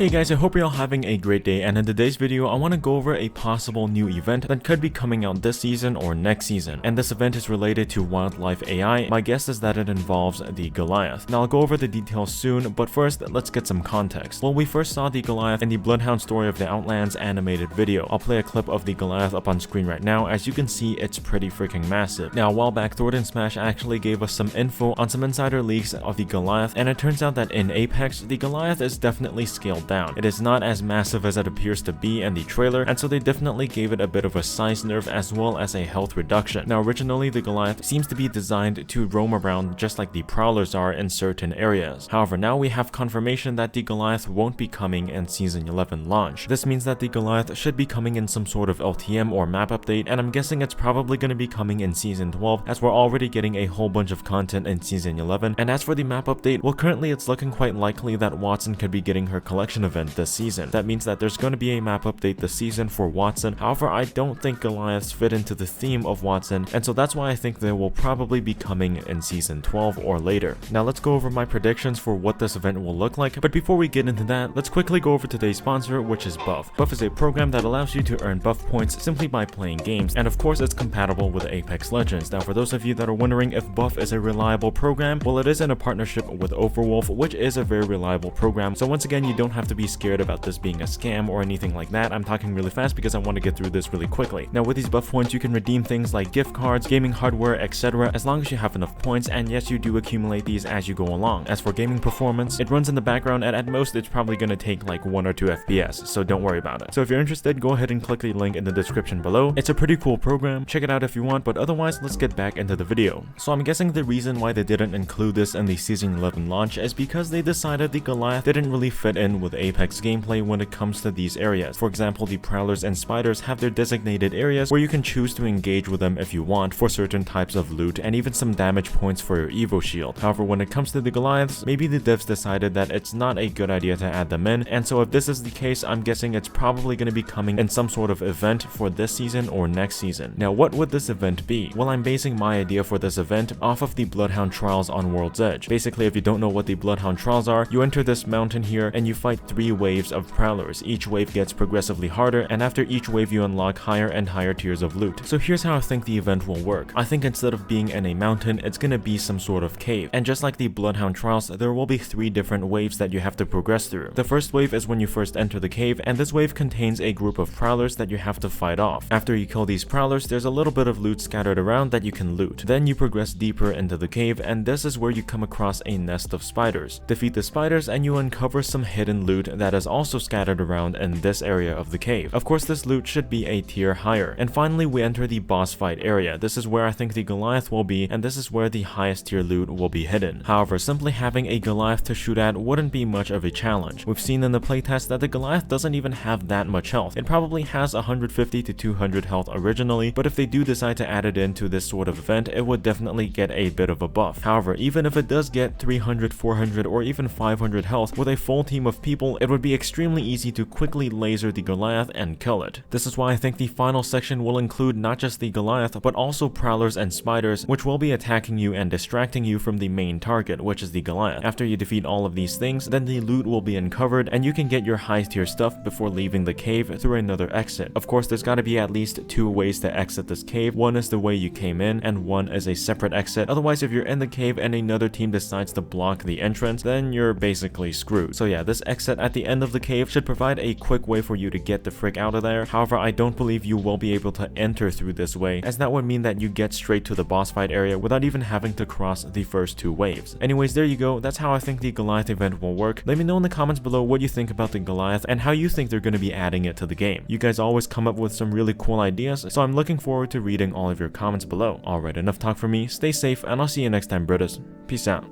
Hey guys, I hope you're all having a great day, and in today's video I want to go over a possible new event that could be coming out this season or next season, and this event is related to wildlife AI. My guess is that it involves the Goliath. Now I'll go over the details soon, but first let's get some context. Well, we first saw the Goliath in the Bloodhound Story of the Outlands animated video. I'll play a clip of the Goliath up on screen right now. As you can see, it's pretty freaking massive. Now a while back, Thornton Smash actually gave us some info on some insider leaks of the Goliath, and it turns out that in Apex, the Goliath is definitely scaled down. It is not as massive as it appears to be in the trailer, and so they definitely gave it a bit of a size nerf as well as a health reduction. Now originally the Goliath seems to be designed to roam around just like the Prowlers are in certain areas. However, now we have confirmation that the Goliath won't be coming in Season 11 launch. This means that the Goliath should be coming in some sort of LTM or map update, and I'm guessing it's probably going to be coming in Season 12 as we're already getting a whole bunch of content in Season 11. And as for the map update, well, currently it's looking quite likely that Wattson could be getting her collection event this season. That means that there's going to be a map update this season for Wattson. However, I don't think Goliaths fit into the theme of Wattson, and so that's why I think they will probably be coming in Season 12 or later. Now let's go over my predictions for what this event will look like, but before we get into that, let's quickly go over today's sponsor, which is Buff. Buff is a program that allows you to earn buff points simply by playing games, and of course it's compatible with Apex Legends. Now for those of you that are wondering if Buff is a reliable program, well, it is in a partnership with Overwolf, which is a very reliable program. So once again, you don't have to be scared about this being a scam or anything like that. I'm talking really fast because I want to get through this really quickly. Now with these buff points, you can redeem things like gift cards, gaming hardware, etc. as long as you have enough points, and yes, you do accumulate these as you go along. As for gaming performance, it runs in the background, and at most it's probably going to take like 1 or 2 FPS, so don't worry about it. So if you're interested, go ahead and click the link in the description below. It's a pretty cool program, check it out if you want, but otherwise let's get back into the video. So I'm guessing the reason why they didn't include this in the Season 11 launch is because they decided the Goliath didn't really fit in with Apex gameplay when it comes to these areas. For example, the Prowlers and Spiders have their designated areas where you can choose to engage with them if you want for certain types of loot and even some damage points for your Evo shield. However, when it comes to the Goliaths, maybe the devs decided that it's not a good idea to add them in, and so if this is the case, I'm guessing it's probably going to be coming in some sort of event for this season or next season. Now what would this event be? Well, I'm basing my idea for this event off of the Bloodhound Trials on World's Edge. Basically, if you don't know what the Bloodhound Trials are, you enter this mountain here and you fight 3 waves of Prowlers. Each wave gets progressively harder, and after each wave you unlock higher and higher tiers of loot. So here's how I think the event will work. I think instead of being in a mountain, it's gonna be some sort of cave. And just like the Bloodhound Trials, there will be 3 different waves that you have to progress through. The first wave is when you first enter the cave, and this wave contains a group of Prowlers that you have to fight off. After you kill these Prowlers, there's a little bit of loot scattered around that you can loot. Then you progress deeper into the cave, and this is where you come across a nest of spiders. Defeat the spiders and you uncover some hidden loot that is also scattered around in this area of the cave. Of course, this loot should be a tier higher. And finally, we enter the boss fight area. This is where I think the Goliath will be, and this is where the highest tier loot will be hidden. However, simply having a Goliath to shoot at wouldn't be much of a challenge. We've seen in the playtest that the Goliath doesn't even have that much health. It probably has 150 to 200 health originally, but if they do decide to add it into this sort of event, it would definitely get a bit of a buff. However, even if it does get 300, 400, or even 500 health, with a full team of people, it would be extremely easy to quickly laser the Goliath and kill it. This is why I think the final section will include not just the Goliath, but also Prowlers and Spiders, which will be attacking you and distracting you from the main target, which is the Goliath. After you defeat all of these things, then the loot will be uncovered, and you can get your high tier stuff before leaving the cave through another exit. Of course, there's gotta be at least 2 ways to exit this cave. One is the way you came in, and one is a separate exit. Otherwise, if you're in the cave and another team decides to block the entrance, then you're basically screwed. So yeah, this exit at the end of the cave should provide a quick way for you to get the frick out of there. However, I don't believe you will be able to enter through this way, as that would mean that you get straight to the boss fight area without even having to cross the first 2 waves. Anyways, there you go. That's how I think the Goliath event will work. Let me know in the comments below what you think about the Goliath and how you think they're going to be adding it to the game. You guys always come up with some really cool ideas, so I'm looking forward to reading all of your comments below. Alright, enough talk from me. Stay safe, and I'll see you next time, brothers. Peace out.